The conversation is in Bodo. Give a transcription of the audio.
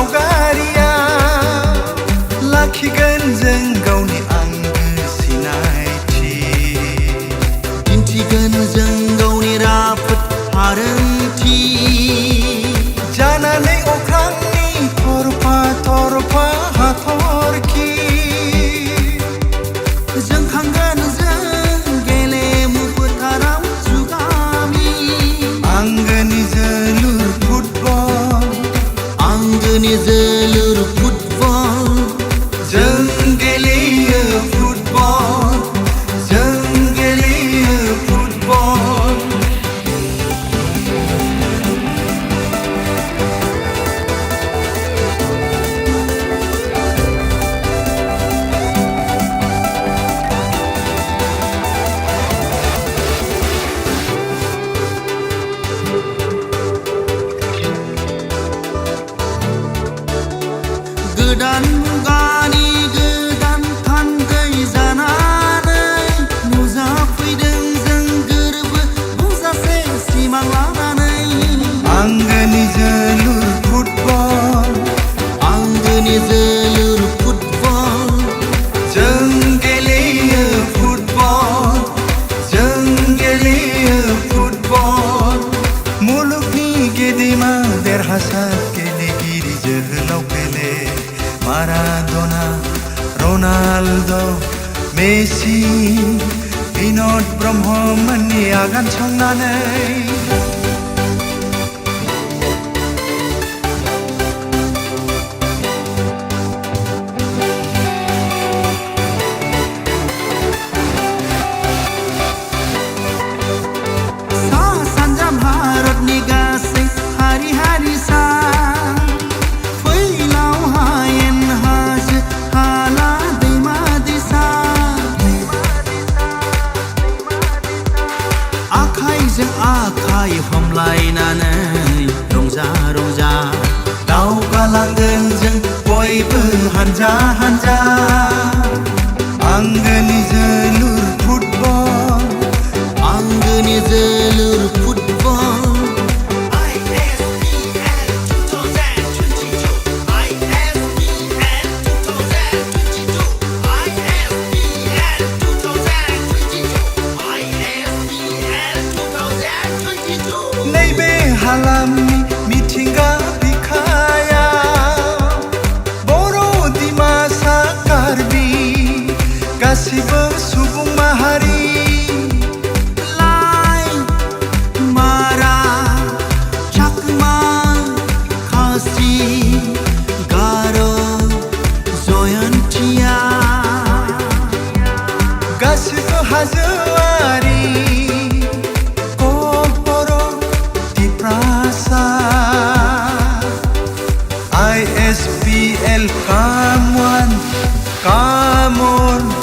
सावगारिया लाखिगोन जों गावनि आंगो सिनायथि दिन्थिगोन जों गावनि राफोद हारोंथि जानानै अख्रांनि थरफा थरफा हाथरखि जोंखांगोन जों गेलेमु फोथाराव जुगामि आंगोनि जोलुर फुटबल आंगोनि जोलुर फुटबल जों गेलेयो फुटबल जों गेलेयो फुटबल गोदान मुगानि गोदान थान्दै जानानै नुजाफैदों जों गोरबो बुंजासे सिमां लानानै आंगोनि जोलुर फुटबल आंगोनि जोलुर फुटबल जों गेलेयो फुटबल जों गेलेयो फुटबल मुलुगनि गेदेमा देरहासार गेलेगिरि जोहोलाव पेले माराडोना रनाल्ड' मेसि बिन'द ब्रह्ममोननि आगान संनानै सा सानजा भारतनि गासै हारि हारिसा फैलाव हायेन हाजो हाला दैमा दैसा आखाइजों आखाइ हमलायनानै रंजा रंजा दावगालांगोन जों बयबो हानजा हानजा आंगोनि जोलुर फुटबल आंगोनि जोलुर फुटबल नैबे हालामनि मिथिंगा बिखाया बर' दिमासा कार्बि गासिबो सुबुं माहारि लाइ मारा चाकमा खासि गार' जयन्तिया गासिबो हाजोआरि ISPL, come on, come on.